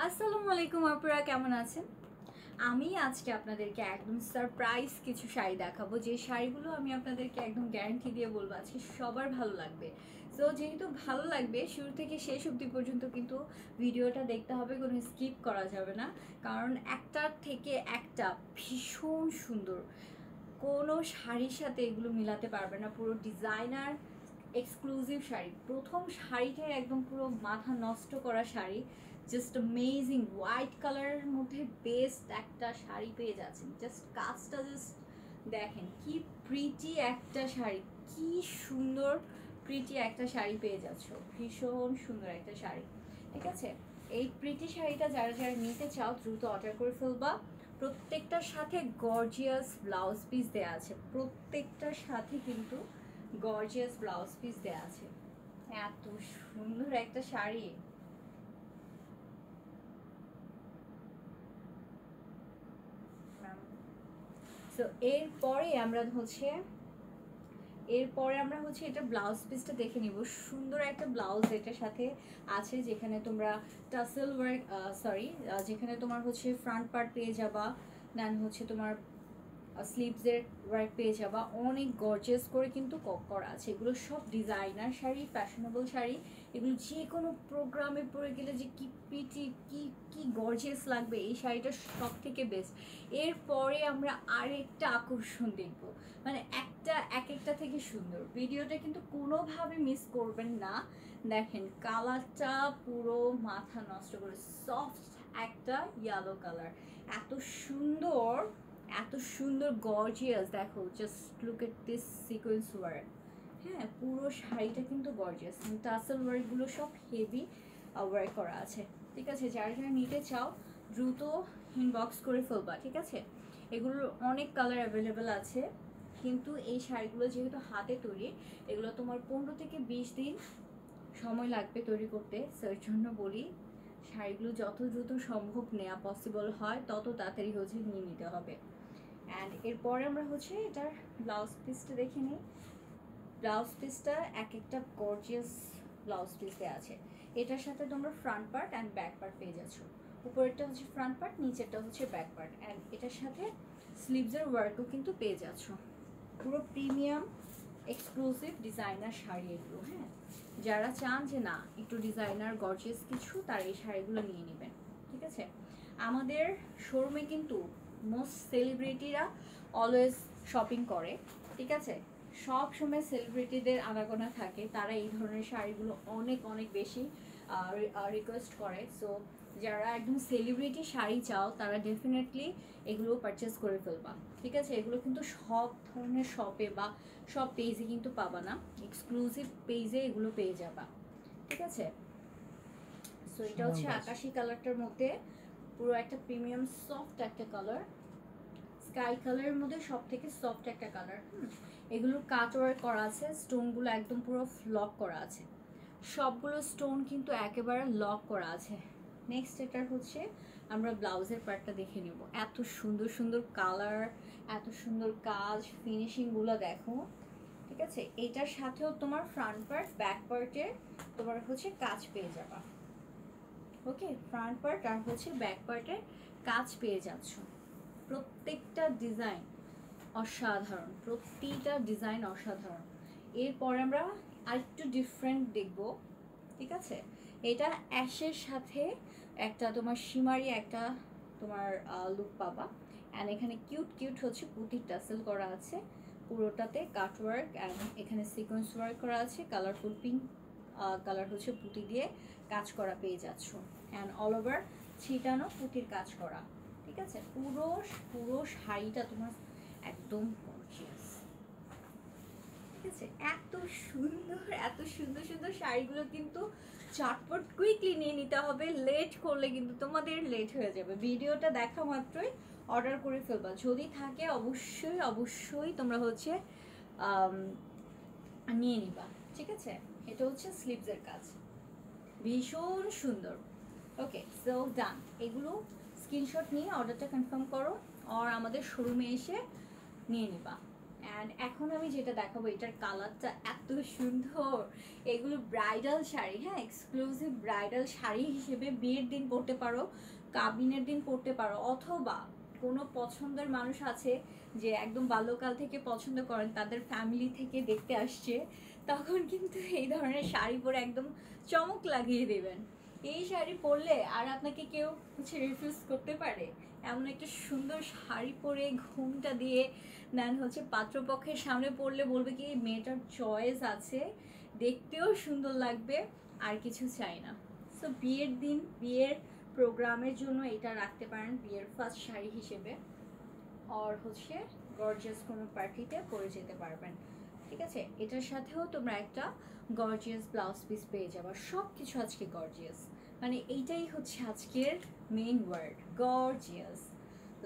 আসসালামু আলাইকুম আপুরা, কেমন আছেন? আমি আজকে আপনাদেরকে একদম সারপ্রাইজ কিছু শাড়ি দেখাবো, যে শাড়িগুলো আমি আপনাদেরকে একদম গ্যারান্টি দিয়ে বলবো আজকে সবার ভালো লাগবে। সো যেহেতু ভালো লাগবে, শুরু থেকে শেষ অবধি পর্যন্ত কিন্তু ভিডিওটা দেখতে হবে, কোনো স্কিপ করা যাবে না। কারণ একটার থেকে একটা ভীষণ সুন্দর, কোনো শাড়ির সাথে এগুলো মিলাতে পারবে না। পুরো ডিজাইনার এক্সক্লুসিভ শাড়ি, প্রথম শাড়িটাই একদম পুরো মাথা নষ্ট করা শাড়ি, জাস্ট অ্যামেজিং হোয়াইট কালারের মধ্যে বেস্ট একটা শাড়ি পেয়ে যাচ্ছেন। জাস্ট কাজটা জাস্ট দেখেন, কি প্রিটি একটা শাড়ি, কি সুন্দর প্রিটি একটা শাড়ি পেয়ে যাচ্ছ, ভীষণ সুন্দর একটা শাড়ি। ঠিক আছে, এই প্রিটি শাড়িটা যারা যারা নিতে চাও দ্রুত অর্ডার করে ফেলবা। প্রত্যেকটার সাথে গর্জিয়াস ব্লাউজ পিস দেওয়া আছে, প্রত্যেকটার সাথে কিন্তু গর্জিয়াস ব্লাউজ পিস দেওয়া আছে। এত সুন্দর একটা শাড়ি। সো এরপরে আমরা হচ্ছে এটা ব্লাউজ পিসটা দেখে নিব। সুন্দর একটা ব্লাউজ এটার সাথে আছে, যেখানে তোমরা টাসেল ওয়ার্ক, যেখানে তোমার হচ্ছে ফ্রন্ট পার্ট পেয়ে যাবা, দেন হচ্ছে তোমার স্লিভসের ওয়ার্ক পেয়ে যাবা। অনেক গর্জিয়াস করে কিন্তু করা আছে। এগুলো সব ডিজাইনার শাড়ি, ফ্যাশনেবল শাড়ি। এগুলো যে কোনো প্রোগ্রামে পরে গেলে যে কি প্রিটি, কি গর্জিয়াস লাগবে। এই শাড়িটা সব থেকে বেস্ট। এরপরে আমরা আরেকটা আকর্ষণ দেখব, মানে এক একটা থেকে সুন্দর। ভিডিওটা কিন্তু কোনোভাবে মিস করবেন না। দেখেন কালারটা পুরো মাথা নষ্ট করে, সফট একটা ইয়েলো কালার, এত সুন্দর, এত সুন্দর গর্জিয়াস। দেখো, just look at this sequence work. হ্যাঁ, পুরো শাড়িটা কিন্তু গর্জিয়াস, টাসেল ওয়ার্কগুলো সব হেভি ওয়ার্ক করা আছে। ঠিক আছে, যারা যারা নিতে চাও দ্রুত ইনবক্স করে ফেলবা। ঠিক আছে, এগুলোর অনেক কালার অ্যাভেলেবেল আছে, কিন্তু এই শাড়িগুলো যেহেতু হাতে তৈরি, এগুলো তোমার 15 থেকে 20 দিন সময় লাগবে তৈরি করতে। সেই জন্য বলি, শাড়িগুলো যত দ্রুত সম্ভব নেওয়া পসিবল হয় তত তাড়াতাড়ি হচ্ছে নিয়ে নিতে হবে। অ্যান্ড এরপরে আমরা হচ্ছে এটার ব্লাউজ পিসটা দেখে নিই। ব্লাউজ পিসটা এক একটা গর্জিয়াস ব্লাউজ পিস দেওয়া আছে। এটার সাথে তোমরা front part and back part পেয়ে যাচ্ছ। উপরেরটা হচ্ছে ফ্রন্ট পার্ট, নিচেরটা হচ্ছে ব্যাক পার্ট, অ্যান্ড এটার সাথে স্লিভসের ওয়ার্কও কিন্তু পেয়ে যাচ্ছ। পুরো প্রিমিয়াম এক্সক্লুসিভ ডিজাইনার শাড়ি এগুলো। হ্যাঁ, যারা চান যে না একটু ডিজাইনার গর্জিয়াস কিছু, তারা এই শাড়িগুলো নিয়ে নেবেন। ঠিক আছে, আমাদের শোরুমে কিন্তু মোস্ট সেলিব্রিটিরা অলওয়েজ শপিং করে। ঠিক আছে, সব সময় সেলিব্রিটিদের আনাগোনা থাকে, তারা এই ধরনের শাড়িগুলো অনেক অনেক বেশি রিকোয়েস্ট করে। সো যারা একদম সেলিব্রিটি শাড়ি চাও, তারা ডেফিনেটলি এগুলো পারচেস করে ফেলবা। ঠিক আছে, এগুলো কিন্তু সব ধরনের শপে বা সব পেজে কিন্তু পাবা না, এক্সক্লুসিভ পেজে এগুলো পেয়ে যাবা। ঠিক আছে, সো এটা হচ্ছে আকাশি কালারটার মধ্যে পুরো একটা প্রিমিয়াম সফট একটা কালার, স্কাই কালারের মধ্যে সব থেকে সফট একটা কালার। এগুলোর কাট ওয়ার্ক করা আছে, স্টোনগুলো একদম পুরো লক করা আছে, সবগুলো স্টোন কিন্তু একেবারে লক করা আছে। নেক্সট এটার হচ্ছে আমরা ব্লাউজের পার্টটা দেখে নেব। এত সুন্দর সুন্দর কালার, এত সুন্দর কাজ, ফিনিশিংগুলো দেখো। ঠিক আছে, এটার সাথেও তোমার ফ্রন্ট পার্ট ব্যাক পার্টে তোমার হচ্ছে কাজ পেয়ে যাবা। ওকে, ফ্রন্ট পার্ট আর হচ্ছে ব্যাক পার্টে কাজ পেয়ে যাচ্ছ। প্রত্যেকটা ডিজাইন অসাধারণ, প্রতিটা ডিজাইন অসাধারণ। এরপর আমরা আরেকটু ডিফারেন্ট দেখব। ঠিক আছে, এটা অ্যাশের সাথে একটা তোমার শিমারি একটা তোমার লুক পাবা। অ্যান্ড এখানে কিউট কিউট হচ্ছে পুঁতির টাসেল করা আছে, পুরোটাতে কাট ওয়ার্ক অ্যান্ড এখানে সিকোয়েন্স ওয়ার্ক করা আছে। কালারফুল পিঙ্ক কালার হচ্ছে পুঁতি দিয়ে কাজ করা পেয়ে যাচ্ছ, অ্যান্ড অল ওভার ছিটানো পুঁতির কাজ করা। ঠিক আছে, পুরো পুরো শাড়িটা তোমার একদম গর্জিয়াস। ঠিক আছে, এত সুন্দর, এত সুন্দর সুন্দর শাড়িগুলো কিন্তু চটপট কুইকলি নিয়ে নিতে হবে। লেট করলে কিন্তু তোমাদের লেট হয়ে যাবে। ভিডিওটা দেখা মাত্রই অর্ডার করে ফেলবা, যদি থাকে অবশ্যই অবশ্যই তোমরা হচ্ছে নিয়ে নিবা। ঠিক আছে, এটা হচ্ছে স্লিভসের কাজ, ভীষণ সুন্দর। ওকে, সো ডান। এগুলো স্ক্রিনশট নিয়ে অর্ডারটা কনফার্ম করো, আর আমাদের শোরুমে এসে নিয়ে নিবা। অ্যান্ড এখন আমি যেটা দেখাবো এটার কালারটা এত সুন্দর। এগুলো ব্রাইডাল শাড়ি, হ্যাঁ, এক্সক্লুসিভ ব্রাইডাল শাড়ি হিসেবে বিয়ের দিন পরতে পারো, কাবিনের দিন পরতে পারো, অথবা কোনো পছন্দের মানুষ আছে যে একদম বাল্যকাল থেকে পছন্দ করেন, তাদের ফ্যামিলি থেকে দেখতে আসছে, তখন কিন্তু এই ধরনের শাড়ি পরে একদম চমক লাগিয়ে দেবেন। এই শাড়ি পরলে আর আপনাকে কেউ হচ্ছে রিফিউজ করতে পারে? এমন একটা সুন্দর শাড়ি পরে ঘুমটা দিয়ে দেন হচ্ছে পাত্রপক্ষের সামনে পড়লে বলবে কি মেয়েটার চয়েস আছে, দেখতেও সুন্দর লাগবে, আর কিছু চাই না। সো বিয়ের দিন, বিয়ের প্রোগ্রামের জন্য এটা রাখতে পারেন বিয়ের ফার্স্ট শাড়ি হিসেবে, আর হচ্ছে গর্জিয়াস কোনো পার্টিতে পরে যেতে পারবেন। ঠিক আছে, এটার সাথেও তোমরা একটা গর্জিয়াস ব্লাউজ পিস পেয়ে যাবে। সব কিছু আজকে গর্জিয়াস, মানে এইটাই হচ্ছে আজকের main word, gorgeous.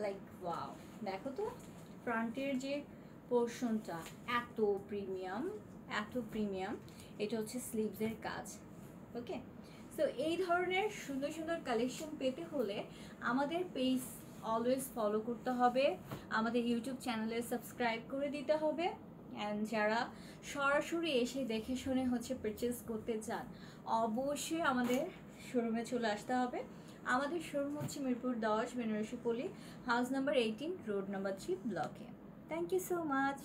Like wow, দেখো তো ফ্রন্টের যে পোর্শনটা এত প্রিমিয়াম, এত প্রিমিয়াম। এটা হচ্ছে স্লিভসের কাজ। ওকে, সো এই ধরনের সুন্দর সুন্দর কালেকশন পেতে হলে আমাদের পেজ অলওয়েজ ফলো করতে হবে, আমাদের ইউটিউব চ্যানেলে সাবস্ক্রাইব করে দিতে হবে। অ্যান্ড যারা সরাসরি এসে দেখে শুনে হচ্ছে পারচেস করতে চান, অবশ্যই আমাদের শোরুমে চলে আসতে হবে। আমাদের শোরুম হচ্ছে মিরপুর 10 বেনারসি পল্লী, হাউস নাম্বার 18, রোড নাম্বার 3, ব্লকে। Thank you so much.